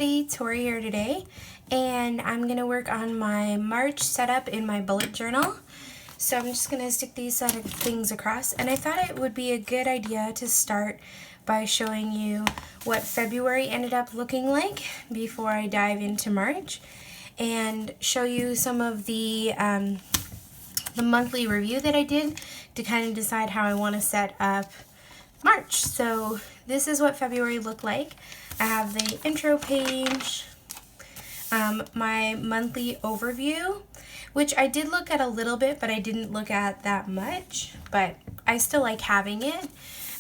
everybody, Tori here today, and I'm going to work on my March setup in my bullet journal. So I'm just going to stick these set of things across, and I thought it would be a good idea to start by showing you what February ended up looking like before I dive into March, and show you some of the monthly review that I did to kind of decide how I want to set up March. So this is what February looked like. I have the intro page, my monthly overview, which I did look at a little bit, but I didn't look at that much, but I still like having it.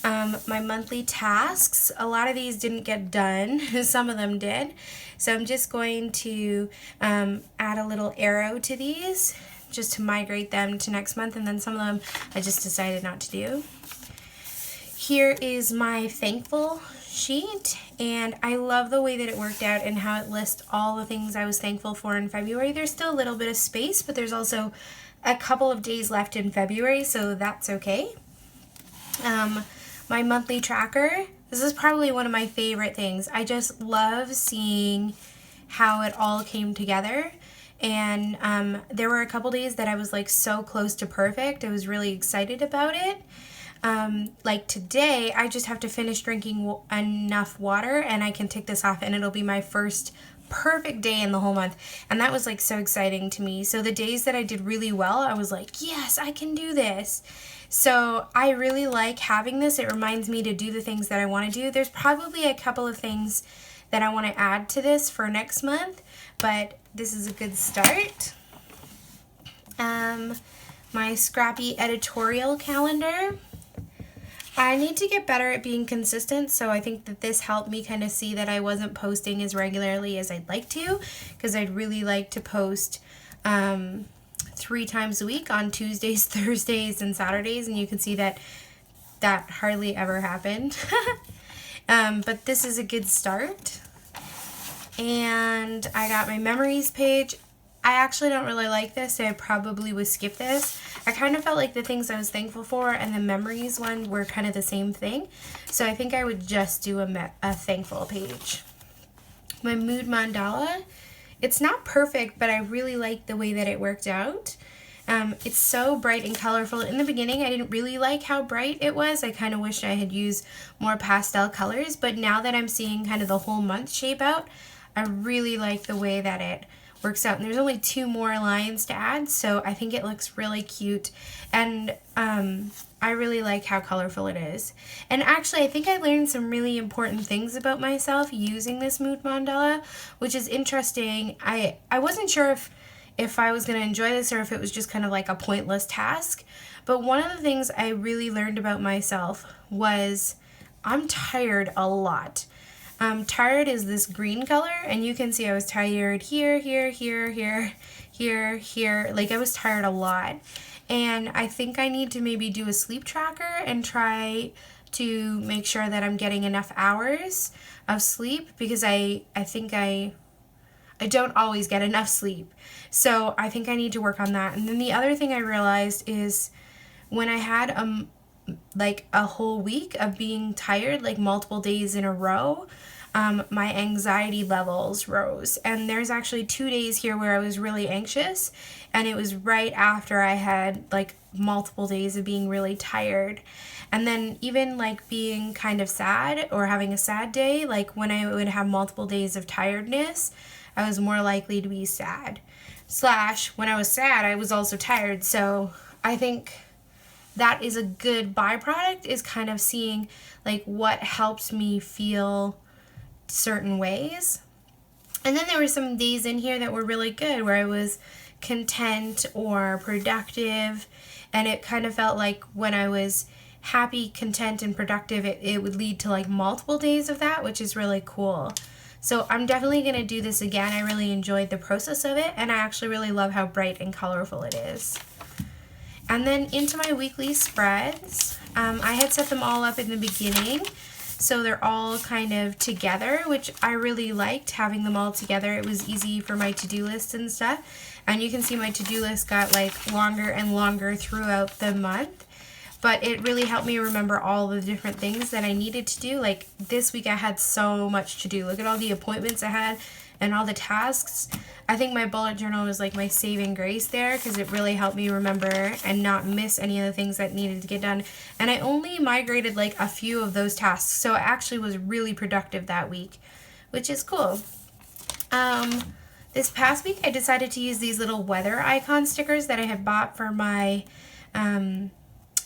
My monthly tasks, a lot of these didn't get done, some of them did, so I'm just going to add a little arrow to these just to migrate them to next month, and then some of them I just decided not to do. Here is my thankful sheet, and I love the way that it worked out and how it lists all the things I was thankful for in February. There's still a little bit of space, but there's also a couple of days left in February, so that's okay. My monthly tracker, this is probably one of my favorite things. I just love seeing how it all came together, and there were a couple days that I was like so close to perfect. I was really excited about it. Like today, I just have to finish drinking enough water and I can tick this off, and it'll be my first perfect day in the whole month. And that was like so exciting to me. So the days that I did really well, I was like, yes, I can do this. So I really like having this. It reminds me to do the things that I want to do. There's probably a couple of things that I want to add to this for next month, but this is a good start. My scrappy editorial calendar. I need to get better at being consistent, so I think that this helped me kind of see that I wasn't posting as regularly as I'd like to, because I'd really like to post 3 times a week on Tuesdays, Thursdays, and Saturdays, and you can see that that hardly ever happened. But this is a good start. And I got my memories page. I actually don't really like this, so I probably would skip this. I kind of felt like the things I was thankful for and the memories one were kind of the same thing, so I think I would just do a thankful page. My mood mandala, it's not perfect, but I really like the way that it worked out. It's so bright and colorful. In the beginning, I didn't really like how bright it was. I kind of wished I had used more pastel colors, but now that I'm seeing kind of the whole month shape out, I really like the way that it works out. And there's only 2 more lines to add, so I think it looks really cute, and I really like how colorful it is. And actually, I think I learned some really important things about myself using this mood mandala, which is interesting. I wasn't sure if I was going to enjoy this or if it was just kind of like a pointless task, but one of the things I really learned about myself was I'm tired a lot. Tired is this green color, and you can see I was tired here, here, here, here, here, here. Like, I was tired a lot, and I think I need to maybe do a sleep tracker and try to make sure that I'm getting enough hours of sleep, because I think I don't always get enough sleep. So I think I need to work on that. And then the other thing I realized is when I had like a whole week of being tired, like multiple days in a row, my anxiety levels rose. And there's actually 2 days here where I was really anxious, and it was right after I had like multiple days of being really tired. And then even like being kind of sad or having a sad day, like when I would have multiple days of tiredness, I was more likely to be sad. / when I was sad, I was also tired. So I think that is a good byproduct, is kind of seeing like what helps me feel certain ways. And then there were some days in here that were really good where I was content or productive, and it kind of felt like when I was happy, content, and productive, it would lead to like multiple days of that, which is really cool. So I'm definitely going to do this again. I really enjoyed the process of it, and I actually really love how bright and colorful it is. And then into my weekly spreads, I had set them all up in the beginning, so they're all kind of together, which I really liked having them all together. It was easy for my to-do list and stuff, and you can see my to-do list got like longer and longer throughout the month. but it really helped me remember all the different things that I needed to do. Like this week I had so much to do. Look at all the appointments I had and all the tasks. I think my bullet journal was like my saving grace there, because it really helped me remember and not miss any of the things that needed to get done. And I only migrated like a few of those tasks, so I actually was really productive that week, which is cool. This past week I decided to use these little weather icon stickers that I had bought for my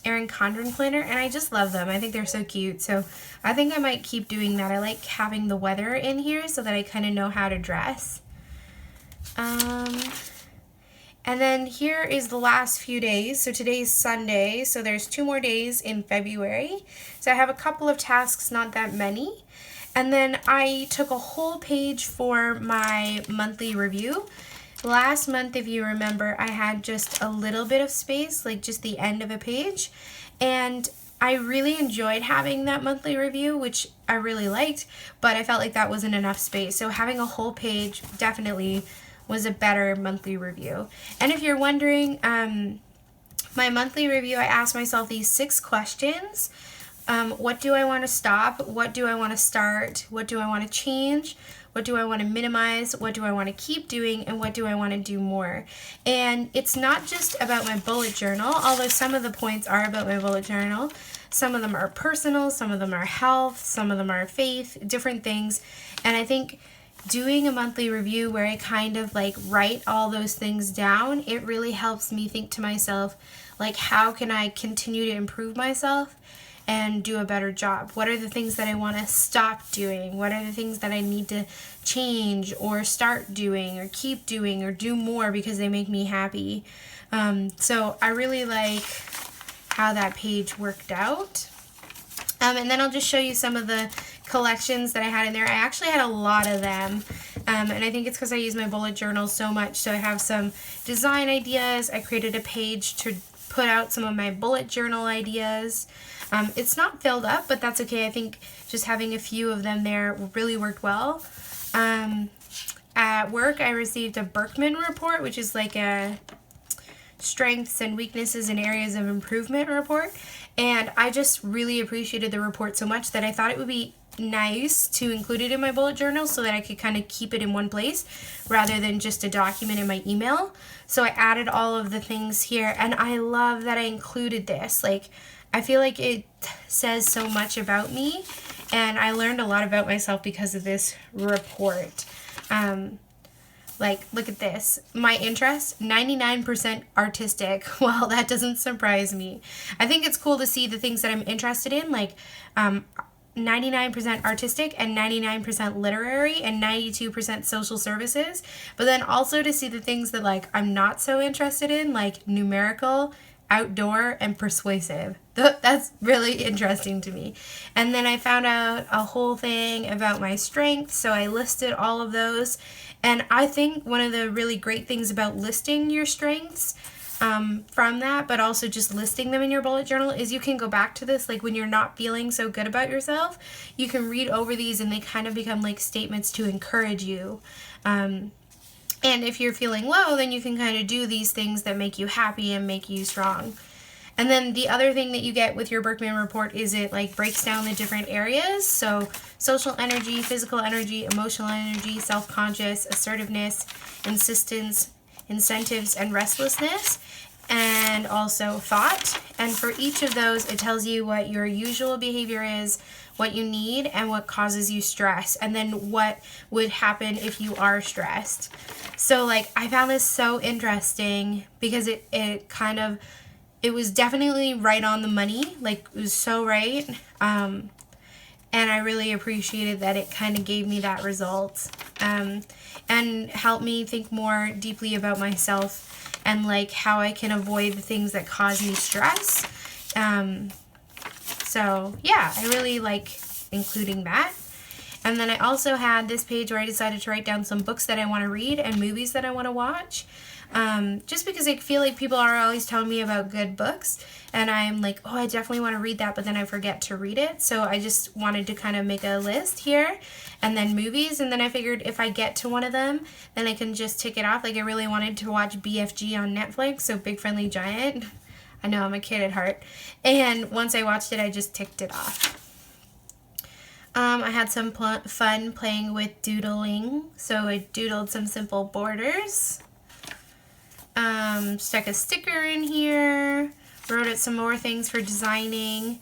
Erin Condren planner, and I just love them. I think they're so cute, so I think I might keep doing that. I like having the weather in here so that I kind of know how to dress. And then here is the last few days. So today's Sunday, so there's 2 more days in February. So I have a couple of tasks, not that many. And then I took a whole page for my monthly review. Last month, if you remember, I had just a little bit of space, like just the end of a page. And I really enjoyed having that monthly review, which I really liked, but I felt like that wasn't enough space. So having a whole page definitely was a better monthly review. And if you're wondering, my monthly review, I asked myself these 6 questions. What do I want to stop? What do I want to start? What do I want to change? What do I want to minimize? What do I want to keep doing? And what do I want to do more? And it's not just about my bullet journal, although some of the points are about my bullet journal. Some of them are personal, some of them are health, some of them are faith, different things. And I think doing a monthly review where I kind of like write all those things down, it really helps me think to myself, like, how can I continue to improve myself and do a better job? What are the things that I want to stop doing? What are the things that I need to change or start doing or keep doing or do more because they make me happy? So I really like how that page worked out. And then I'll just show you some of the collections that I had in there. I actually had a lot of them. And I think it's because I use my bullet journal so much. So I have some design ideas. I created a page to put out some of my bullet journal ideas. It's not filled up, but that's okay. I think just having a few of them there really worked well. At work, I received a Berkman report, which is like a strengths and weaknesses and areas of improvement report. And I just really appreciated the report so much that I thought it would be nice to include it in my bullet journal so that I could kind of keep it in one place rather than just a document in my email. So I added all of the things here, and I love that I included this. Like, I feel like it says so much about me, and I learned a lot about myself because of this report. Like, look at this. My interest, 99% artistic. Well, that doesn't surprise me. I think it's cool to see the things that I'm interested in, like 99% artistic and 99% literary and 92% social services. But then also to see the things that, like, I'm not so interested in, like numerical, outdoor, and persuasive. That's really interesting to me. And then I found out a whole thing about my strengths, so I listed all of those. And I think one of the really great things about listing your strengths from that, but also just listing them in your bullet journal, is you can go back to this, like when you're not feeling so good about yourself, you can read over these and they kind of become like statements to encourage you. And if you're feeling low, then you can kind of do these things that make you happy and make you strong. And then the other thing that you get with your Berkman report is it like breaks down the different areas. So social energy, physical energy, emotional energy, self-conscious, assertiveness, insistence, incentives, and restlessness, and also thought. And for each of those, it tells you what your usual behavior is, what you need, and what causes you stress, and then what would happen if you are stressed. So like, I found this so interesting because it was definitely right on the money. Like, it was so right. And I really appreciated that it kind of gave me that result, and helped me think more deeply about myself and like how I can avoid the things that cause me stress. So yeah, I really like including that. And then I also had this page where I decided to write down some books that I want to read and movies that I want to watch. Just because I feel like people are always telling me about good books, and I'm like, oh, I definitely want to read that, but then I forget to read it. So I just wanted to kind of make a list here, and then movies, and then I figured if I get to one of them, then I can just tick it off. Like, I really wanted to watch BFG on Netflix, so Big Friendly Giant. I know I'm a kid at heart. And once I watched it, I just ticked it off. I had some fun playing with doodling. So I doodled some simple borders. Stuck a sticker in here. Wrote out some more things for designing.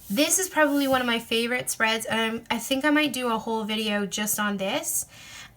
This is probably one of my favorite spreads, and I think I might do a whole video just on this.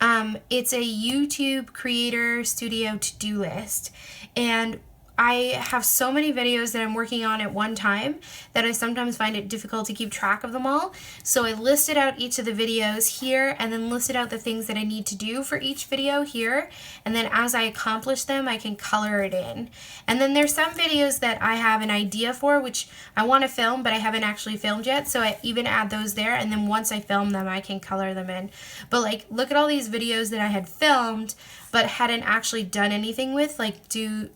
It's a YouTube creator studio to-do list, and I have so many videos that I'm working on at one time that I sometimes find it difficult to keep track of them all. So I listed out each of the videos here and then listed out the things that I need to do for each video here. And then as I accomplish them, I can color it in. And then there's some videos that I have an idea for, which I want to film, but I haven't actually filmed yet. So I even add those there. And then once I film them, I can color them in. But like, look at all these videos that I had filmed but hadn't actually done anything with, like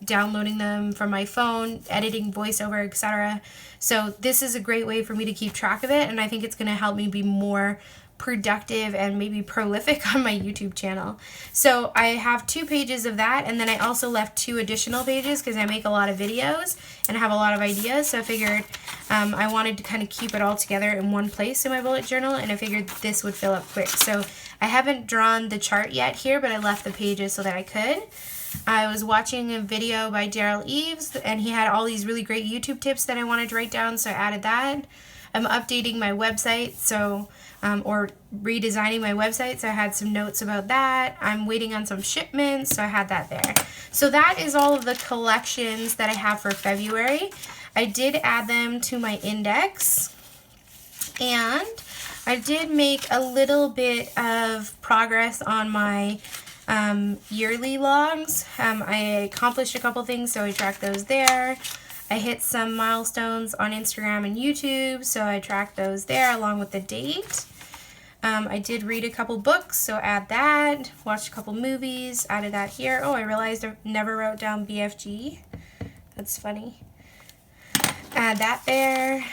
downloading them from my phone, editing voiceover, etc. So this is a great way for me to keep track of it, and I think it's going to help me be more productive and maybe prolific on my YouTube channel. So I have 2 pages of that, and then I also left 2 additional pages because I make a lot of videos and have a lot of ideas, so I figured I wanted to kind of keep it all together in one place in my bullet journal, and I figured this would fill up quick. So I haven't drawn the chart yet here, but I left the pages so that I could. I was watching a video by Daryl Eves, and he had all these really great YouTube tips that I wanted to write down, so I added that. I'm updating my website, so or redesigning my website, so I had some notes about that. I'm waiting on some shipments, so I had that there. So that is all of the collections that I have for February. I did add them to my index, and I did make a little bit of progress on my yearly logs. I accomplished a couple things, so I tracked those there. I hit some milestones on Instagram and YouTube, so I tracked those there along with the date. I did read a couple books, so add that. Watched a couple movies, added that here. Oh, I realized I never wrote down BFG. That's funny. Add that there.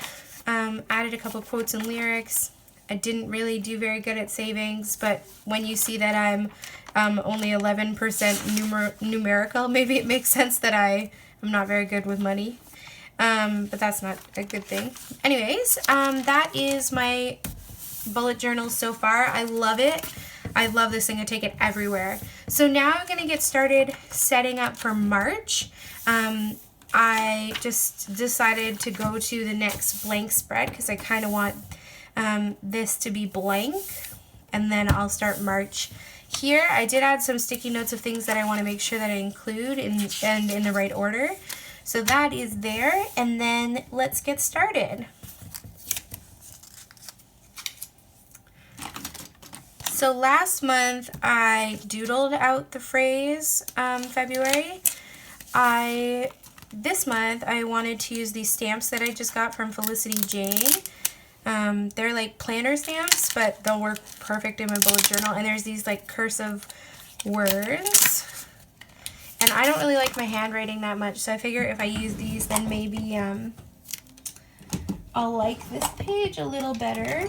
Added a couple quotes and lyrics. I didn't really do very good at savings, but when you see that I'm only 11% numerical, maybe it makes sense that I'm not very good with money. But that's not a good thing. Anyways, that is my bullet journal so far. I love it. I love this thing. I take it everywhere. So now I'm going to get started setting up for March. I just decided to go to the next blank spread because I kind of want this to be blank, and then I'll start March. Here I did add some sticky notes of things that I want to make sure that I include and in the right order. So that is there, and then let's get started. So last month I doodled out the phrase February. This month I wanted to use these stamps that I just got from Felicity Jane. They're like planner stamps, but they'll work perfect in my bullet journal. And there's these like cursive words. And I don't really like my handwriting that much, so I figure if I use these, then maybe I'll like this page a little better.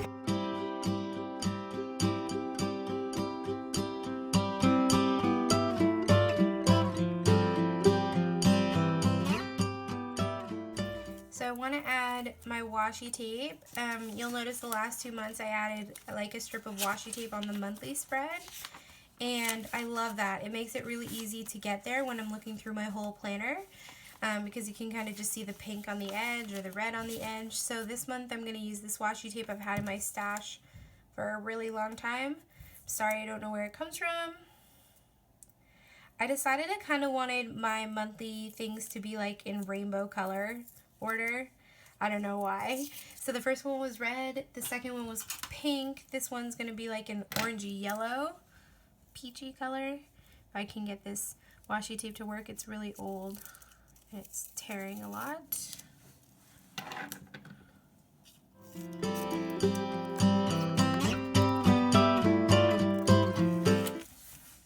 So I want to add my washi tape. You'll notice the last 2 months I added like a strip of washi tape on the monthly spread. And I love that. It makes it really easy to get there when I'm looking through my whole planner because you can kind of just see the pink on the edge or the red on the edge. So this month I'm going to use this washi tape I've had in my stash for a really long time. Sorry, I don't know where it comes from. I decided I kind of wanted my monthly things to be like in rainbow color order. I don't know why. So the first one was red, the second one was pink, this one's going to be like an orangey yellow. Peachy color. If I can get this washi tape to work, it's really old. It's tearing a lot.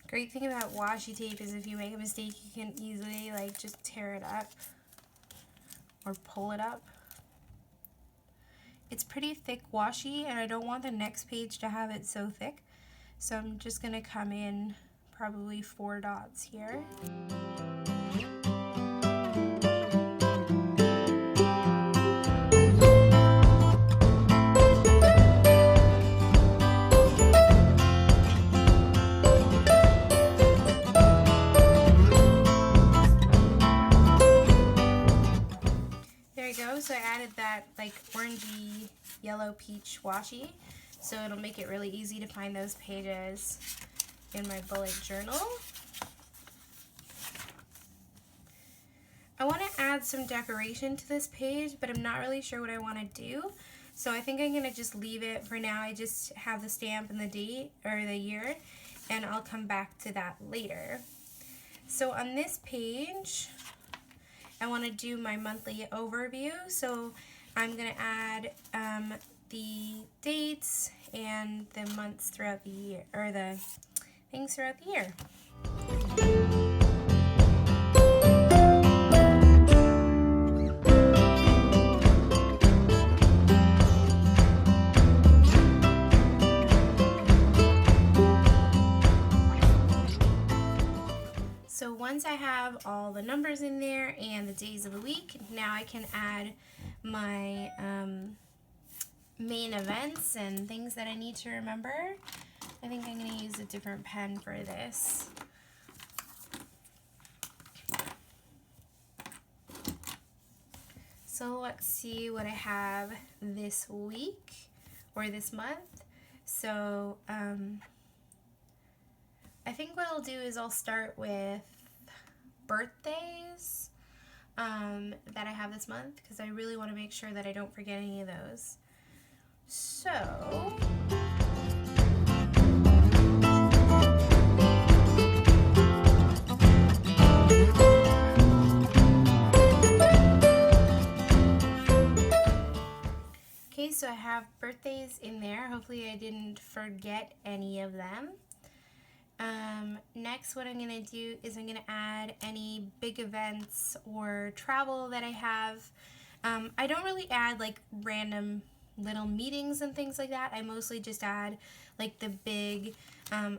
Great thing about washi tape is if you make a mistake, you can easily like just tear it up or pull it up. It's pretty thick washi, and I don't want the next page to have it so thick. So I'm just going to come in probably 4 dots here. added that like orangey yellow peach washi, so it'll make it really easy to find those pages in my bullet journal. I want to add some decoration to this page, but I'm not really sure what I want to do. So I think I'm going to just leave it for now. I just have the stamp and the date, or the year, and I'll come back to that later. So on this page, I want to do my monthly overview. So I'm going to add the dates and the months throughout the year, or the things throughout the year. So once I have all the numbers in there and the days of the week, now I can add my main events and things that I need to remember. I think I'm going to use a different pen for this. So let's see what I have this week or this month. So I think what I'll do is I'll start with birthdays that I have this month, because I really want to make sure that I don't forget any of those. So okay, so I have birthdays in there. Hopefully I didn't forget any of them. Next, what I'm going to do is I'm going to add any big events or travel that I have. I don't really add like random little meetings and things like that. I mostly just add like the big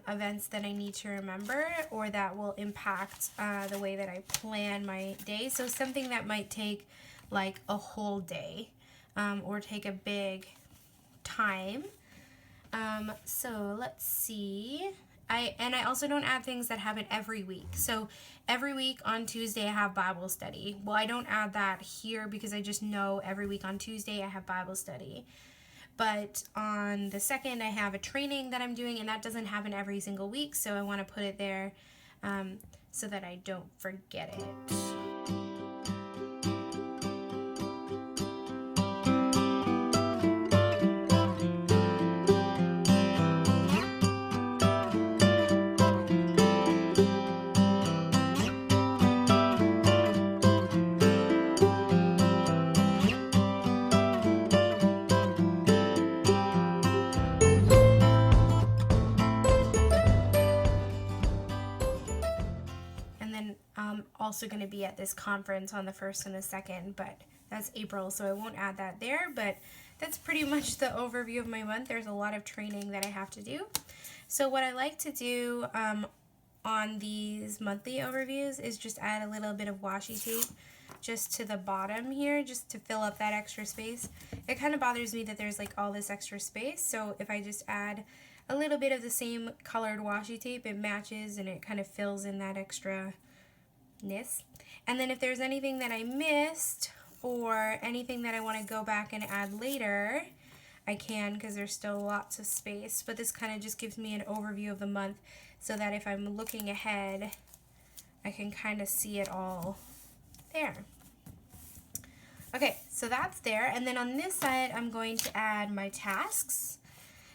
events that I need to remember, or that will impact the way that I plan my day. So something that might take like a whole day or take a big time. So let's see. I also don't add things that happen every week. So every week on Tuesday I have Bible study. Well, I don't add that here because I just know every week on Tuesday I have Bible study. But on the 2nd I have a training that I'm doing, and that doesn't happen every single week, so I want to put it there so that I don't forget it. Also going to be at this conference on the 1st and the 2nd, but that's April, so I won't add that there. But that's pretty much the overview of my month. There's a lot of training that I have to do. So what I like to do on these monthly overviews is just add a little bit of washi tape just to the bottom here, just to fill up that extra space. It kind of bothers me that there's like all this extra space, so if I just add a little bit of the same colored washi tape, it matches and it kind of fills in that extra. And then if there's anything that I missed or anything that I want to go back and add later, I can, because there's still lots of space. But this kind of just gives me an overview of the month, so that if I'm looking ahead, I can kind of see it all there. Okay, so that's there. And then on this side, I'm going to add my tasks.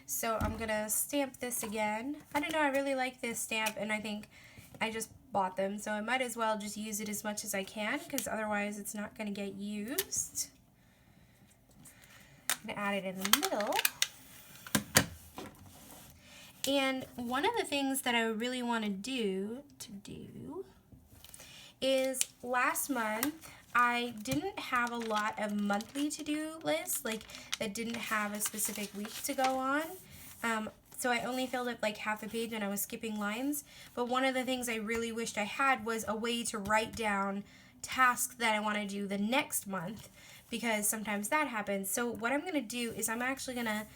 So I'm going to stamp this again. I don't know, I really like this stamp, and I think I just bought them, so I might as well just use it as much as I can, because otherwise it's not going to get used. I'm going to add it in the middle. And one of the things that I really want to do is last month I didn't have a lot of monthly to-do lists, like that didn't have a specific week to go on. So I only filled up like half a page and I was skipping lines. But one of the things I really wished I had was a way to write down tasks that I want to do the next month, because sometimes that happens. So what I'm going to do is I'm actually going to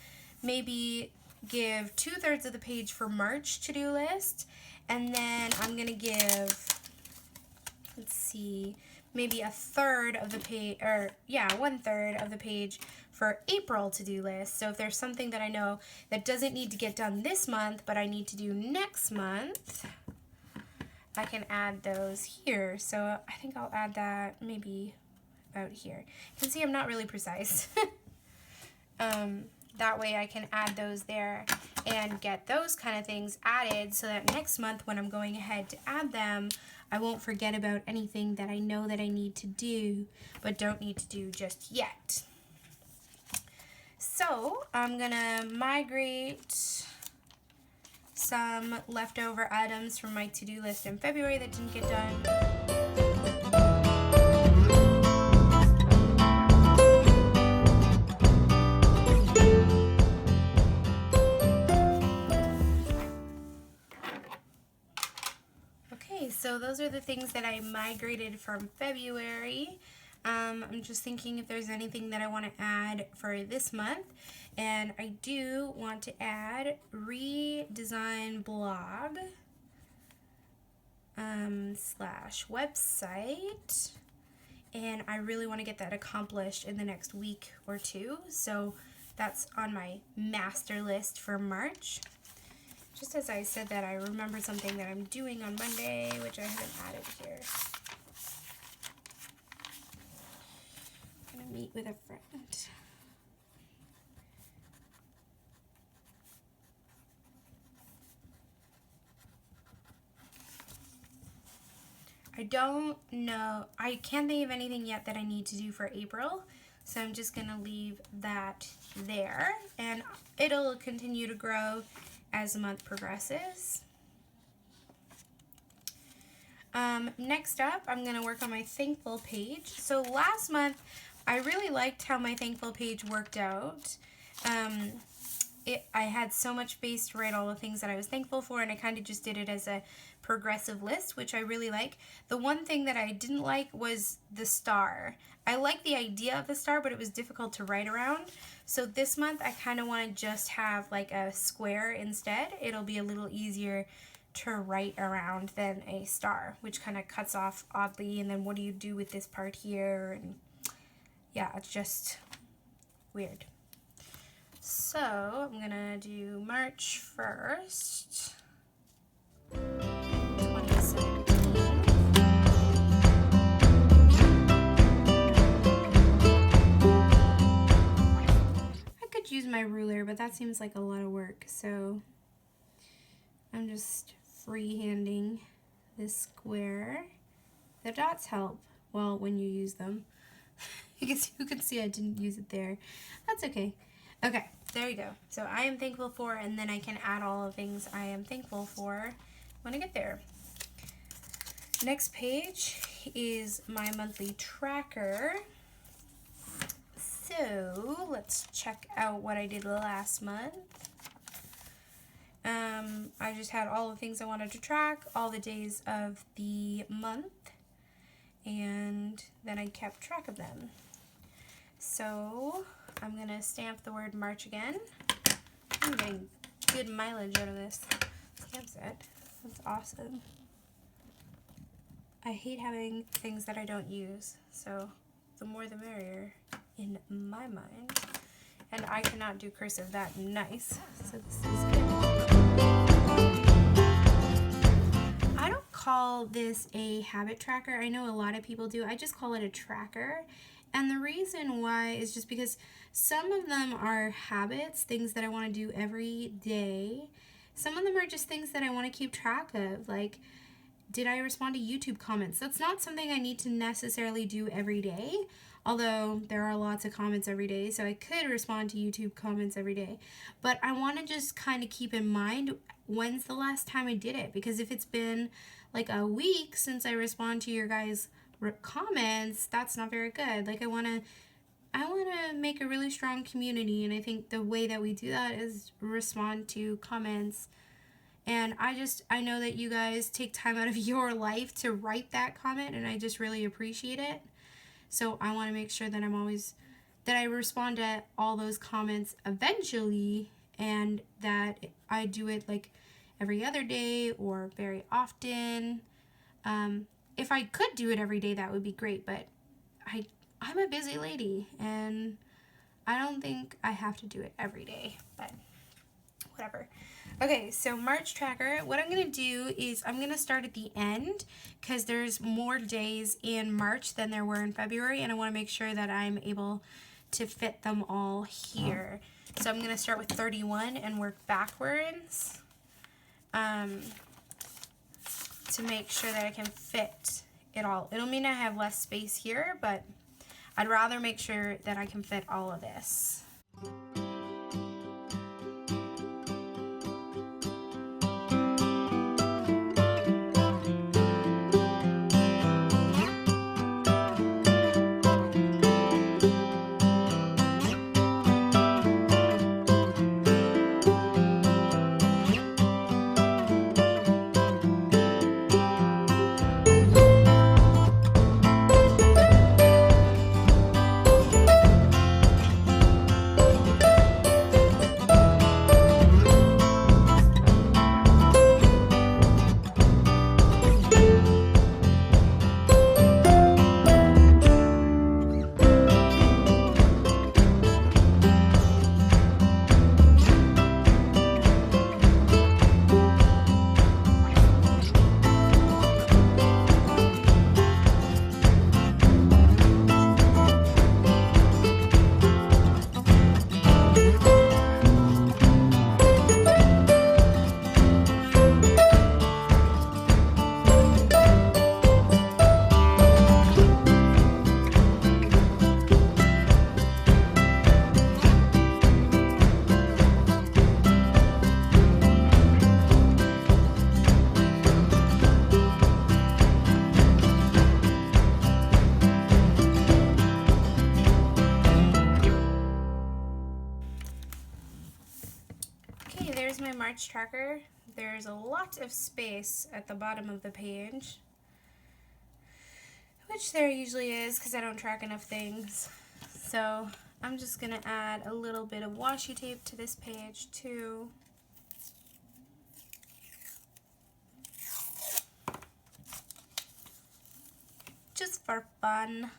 maybe give 2/3 of the page for March to-do list, and then I'm going to give, let's see, maybe a third of the page, or yeah, 1/3 of the page for April to-do list. So if there's something that I know that doesn't need to get done this month, but I need to do next month, I can add those here. So I think I'll add that maybe about here. You can see I'm not really precise. That way I can add those there and get those kind of things added so that next month when I'm going ahead to add them, I won't forget about anything that I know that I need to do but don't need to do just yet. So I'm gonna migrate some leftover items from my to-do list in February that didn't get done. So those are the things that I migrated from February. I'm just thinking if there's anything that I want to add for this month. And I do want to add redesign blog slash website. And I really want to get that accomplished in the next week or two. So that's on my master list for March. Just as I said that, I remember something that I'm doing on Monday, which I haven't added here. I'm going to meet with a friend. I don't know. I can't think of anything yet that I need to do for April. So I'm just going to leave that there. And it'll continue to grow as the month progresses. Next up, I'm going to work on my thankful page. So last month, I really liked how my thankful page worked out. I had so much space to write all the things that I was thankful for, and I kind of just did it as a progressive list, which I really like. The one thing that I didn't like was the star. I like the idea of the star, but it was difficult to write around. So this month, I kind of want to just have like a square instead. It'll be a little easier to write around than a star, which kind of cuts off oddly, and then what do you do with this part here? And yeah, it's just weird. So I'm gonna do March 1st, 2017. I could use my ruler, but that seems like a lot of work, so I'm just freehanding this square. The dots help, well, when you use them. You can see I didn't use it there. That's okay. Okay, there you go. So I am thankful for, and then I can add all the things I am thankful for when I get there. Next page is my monthly tracker. So let's check out what I did last month. I just had all the things I wanted to track, all the days of the month, and then I kept track of them. So I'm going to stamp the word March again. I'm getting good mileage out of this stamp set. That's awesome. I hate having things that I don't use, so the more the merrier in my mind. And I cannot do cursive that nice, so this is good. I don't call this a habit tracker. I know a lot of people do. I just call it a tracker. And the reason why is just because some of them are habits, things that I want to do every day. Some of them are just things that I want to keep track of, like, did I respond to YouTube comments? That's not something I need to necessarily do every day, although there are lots of comments every day, so I could respond to YouTube comments every day. But I want to just kind of keep in mind when's the last time I did it, because if it's been like a week since I respond to your guys' comments, that's not very good. Like I want to make a really strong community, and I think the way that we do that is respond to comments. And I know that you guys take time out of your life to write that comment, and I just really appreciate it. So I want to make sure that that I respond to all those comments eventually, and that I do it like every other day or very often. if I could do it every day, that would be great, but I'm a busy lady, and I don't think I have to do it every day, but whatever. Okay, so March tracker, what I'm going to do is I'm going to start at the end because there's more days in March than there were in February, and I want to make sure that I'm able to fit them all here. So I'm going to start with 31 and work backwards to make sure that I can fit it all. It'll mean I have less space here, but I'd rather make sure that I can fit all of this. My March tracker. There's a lot of space at the bottom of the page, which there usually is because I don't track enough things. So I'm just gonna add a little bit of washi tape to this page too. Just for fun.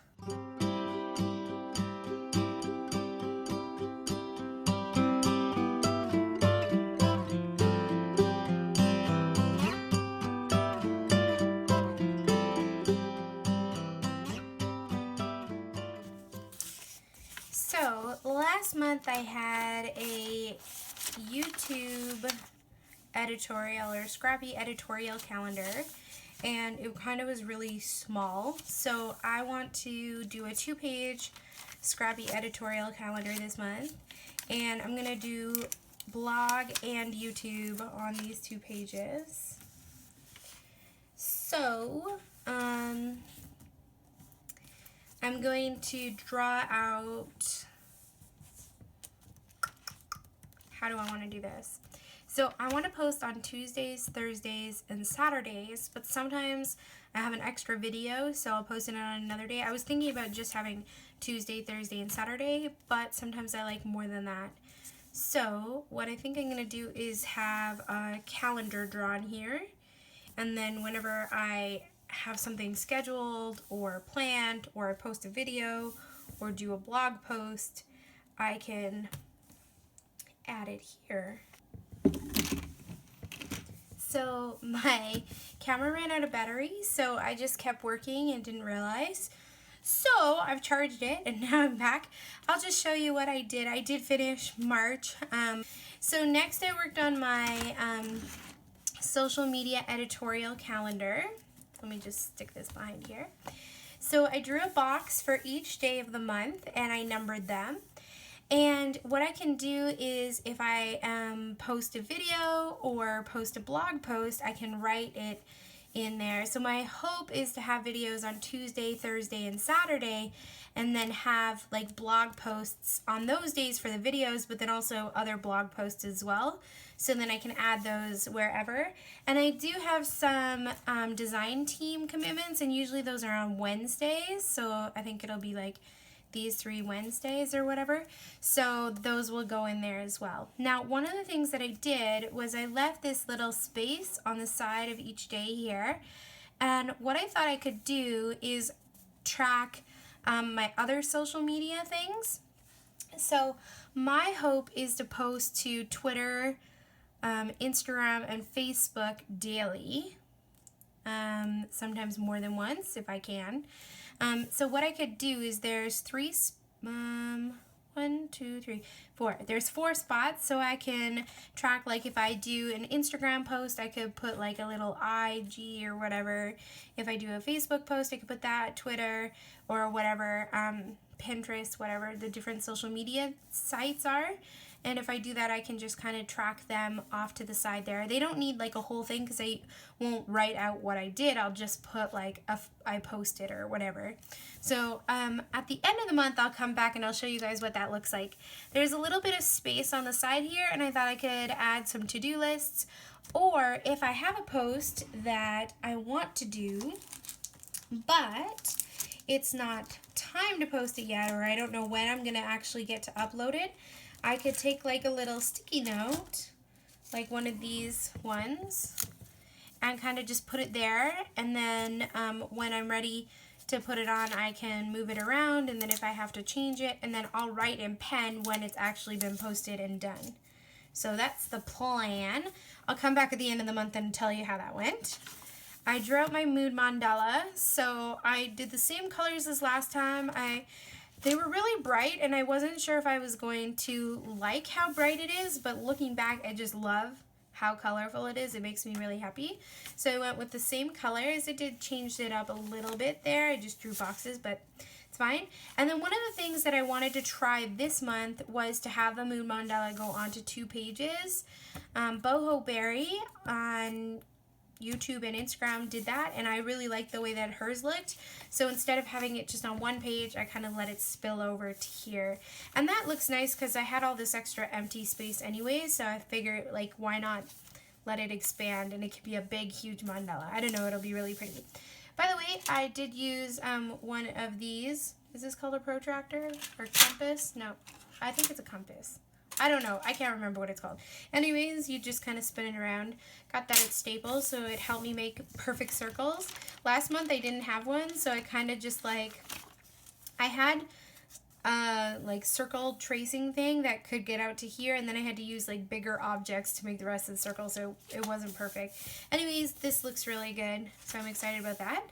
So last month I had a YouTube editorial or scrappy editorial calendar, and it kind of was really small. So I want to do a 2-page scrappy editorial calendar this month, and I'm gonna do blog and YouTube on these 2 pages. So I'm going to draw out, how do I want to do this? So I want to post on Tuesdays, Thursdays, and Saturdays, but sometimes I have an extra video, so I'll post it on another day. I was thinking about just having Tuesday, Thursday, and Saturday, but sometimes I like more than that. So what I think I'm going to do is have a calendar drawn here, and then whenever I have something scheduled or planned, or I post a video or do a blog post, I can add it here. So my camera ran out of battery, so I just kept working and didn't realize. So I've charged it and now I'm back. I'll just show you what I did. I did finish March. So next I worked on my social media editorial calendar. Let me just stick this behind here. So I drew a box for each day of the month and I numbered them. And what I can do is if I post a video or post a blog post, I can write it in there. So my hope is to have videos on Tuesday, Thursday, and Saturday, and then have like blog posts on those days for the videos, but then also other blog posts as well. So then I can add those wherever. And I do have some design team commitments, and usually those are on Wednesdays. So I think it'll be like these 3 Wednesdays or whatever. So those will go in there as well. Now, one of the things that I did was I left this little space on the side of each day here, And what I thought I could do is track my other social media things. So my hope is to post to Twitter, Instagram, and Facebook daily. Sometimes more than once if I can. So what I could do is there's there's 4 spots, so I can track, like if I do an Instagram post, I could put like a little IG or whatever. If I do a Facebook post, I could put that, Twitter or whatever, Pinterest, whatever the different social media sites are. And if I do that, I can just kind of track them off to the side there. They don't need like a whole thing because I won't write out what I did. I'll just put like I posted or whatever. So at the end of the month, I'll come back and I'll show you guys what that looks like. There's a little bit of space on the side here, and I thought I could add some to-do lists. Or if I have a post that I want to do, but it's not time to post it yet, or I don't know when I'm going to actually get to upload it, I could take like a little sticky note, like one of these ones, and kind of just put it there, and then when I'm ready to put it on, I can move it around, and then if I have to change it, and then I'll write in pen when it's actually been posted and done. So that's the plan. I'll come back at the end of the month and tell you how that went. I drew out my mood mandala, so I did the same colors as last time. They were really bright, and I wasn't sure if I was going to like how bright it is, but looking back, I just love how colorful it is. It makes me really happy. So I went with the same colors. I did change it up a little bit there. I just drew boxes, but it's fine. And then one of the things that I wanted to try this month was to have the mood mandala go onto 2 pages. Boho Berry on YouTube and Instagram did that, and I really liked the way that hers looked. So instead of having it just on 1 page, I kind of let it spill over to here. And that looks nice because I had all this extra empty space anyway, so I figured, like, why not let it expand, and it could be a big, huge mandala. I don't know, it'll be really pretty. By the way, I did use one of these. Is this called a protractor or compass? No, I think it's a compass. I don't know. I can't remember what it's called. Anyways, you just kind of spin it around. Got that at Staples, so it helped me make perfect circles. Last month I didn't have one, so I kind of just like, I had like circle tracing thing that could get out to here, and then I had to use like bigger objects to make the rest of the circle, so it wasn't perfect. Anyways, this looks really good, so I'm excited about that.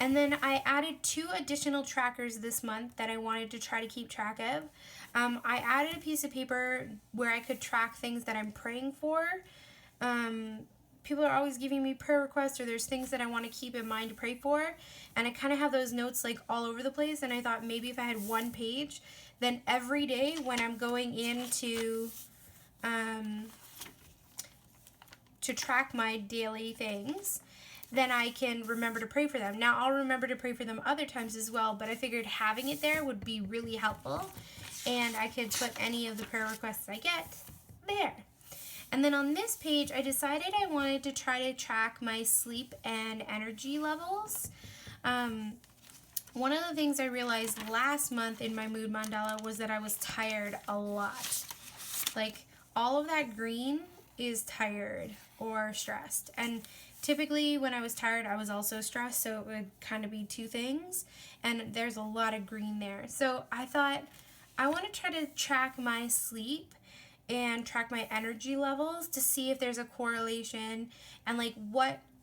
And then I added 2 additional trackers this month that I wanted to try to keep track of. I added a piece of paper where I could track things that I'm praying for. People are always giving me prayer requests, or there's things that I want to keep in mind to pray for. And I kind of have those notes like all over the place. And I thought maybe if I had 1 page, then every day when I'm going into to track my daily things, then I can remember to pray for them. Now, I'll remember to pray for them other times as well, but I figured having it there would be really helpful, and I could put any of the prayer requests I get there. And then on this page, I decided I wanted to try to track my sleep and energy levels. One of the things I realized last month in my mood mandala was that I was tired a lot. Like, all of that green is tired or stressed. And typically when I was tired, I was also stressed, so it would kind of be 2 things. And there's a lot of green there. So I thought I want to try to track my sleep and track my energy levels to see if there's a correlation, and like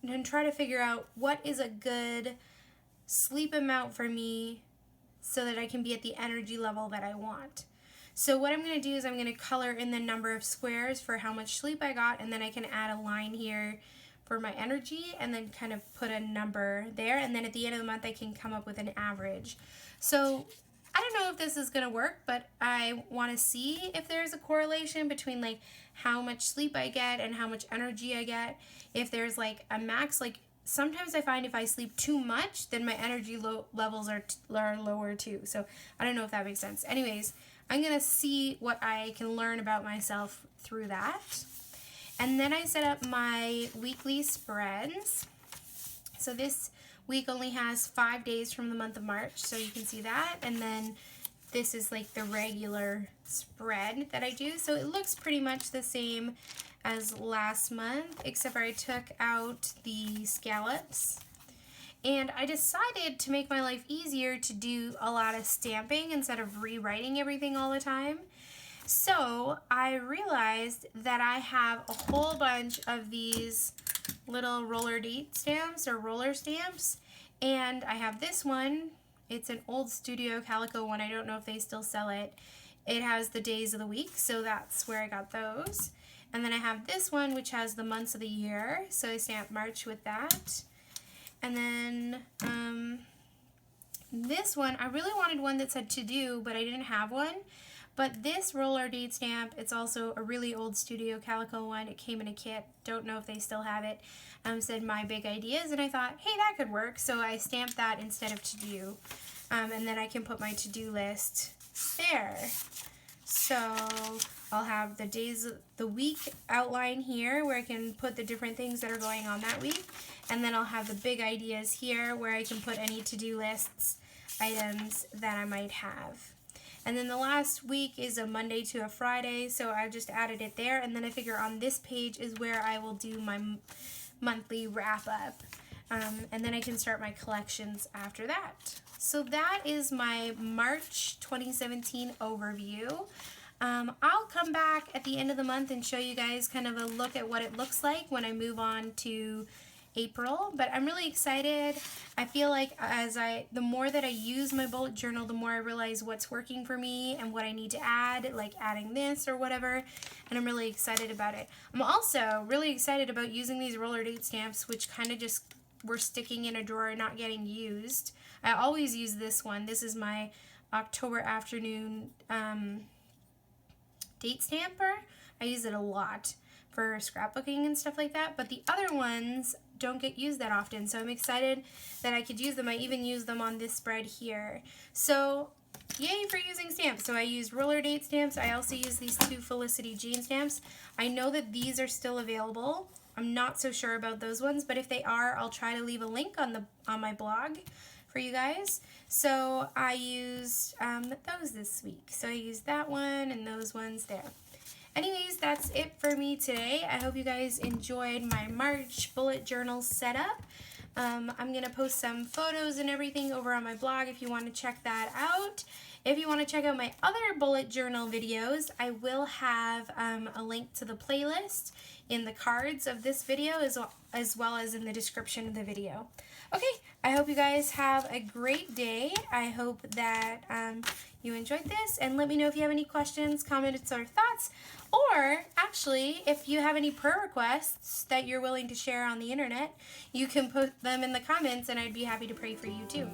and try to figure out what is a good sleep amount for me so that I can be at the energy level that I want. So what I'm going to do is I'm going to color in the number of squares for how much sleep I got, and then I can add a line here for my energy, and then kind of put a number there, and then at the end of the month I can come up with an average. So I don't know if this is going to work, but I want to see if there's a correlation between like how much sleep I get and how much energy I get. If there's like a max, like sometimes I find if I sleep too much, then my energy levels are lower too. So I don't know if that makes sense. Anyways, I'm going to see what I can learn about myself through that. And then I set up my weekly spreads. So this week only has 5 days from the month of March, so you can see that. And then this is like the regular spread that I do. So it looks pretty much the same as last month, except for I took out the scallops. And I decided to make my life easier to do a lot of stamping instead of rewriting everything all the time. So I realized that I have a whole bunch of these little roller date stamps or roller stamps. And I have this one. It's an old Studio Calico one. I don't know if they still sell it. It has the days of the week, so that's where I got those. And then I have this one, which has the months of the year. So I stamped March with that. And then this one, I really wanted one that said to do, but I didn't have one. But this roller date stamp, it's also a really old Studio Calico one. It came in a kit. Don't know if they still have it. Said my big ideas, and I thought, hey, that could work. So I stamped that instead of to do. And then I can put my to-do list there. So I'll have the days, the week outline here where I can put the different things that are going on that week. And then I'll have the big ideas here where I can put any to-do lists, items that I might have. And then the last week is a Monday to a Friday, so I just added it there. And then I figure on this page is where I will do my monthly wrap-up. And then I can start my collections after that. So that is my March 2017 overview. I'll come back at the end of the month and show you guys kind of a look at what it looks like when I move on to April, but I'm really excited. I feel like the more that I use my bullet journal, the more I realize what's working for me and what I need to add, like adding this or whatever, and I'm really excited about it. I'm also really excited about using these roller date stamps, which kind of just were sticking in a drawer and not getting used. I always use this one. This is my October afternoon date stamper. I use it a lot for scrapbooking and stuff like that, but the other ones don't get used that often, so I'm excited that I could use them. I even use them on this spread here. So yay for using stamps. So I used roller date stamps. I also use these two Felicity Jane stamps. I know that these are still available. I'm not so sure about those ones, but if they are, I'll try to leave a link on my blog for you guys. So I used those this week. So I used that one and those ones there. Anyways, that's it for me today. I hope you guys enjoyed my March bullet journal setup. I'm going to post some photos and everything over on my blog if you want to check that out. If you want to check out my other bullet journal videos, I will have a link to the playlist in the cards of this video as well as in the description of the video. Okay, I hope you guys have a great day. I hope that you enjoyed this, and let me know if you have any questions, comments, or thoughts. Or actually, if you have any prayer requests that you're willing to share on the internet, you can put them in the comments and I'd be happy to pray for you too.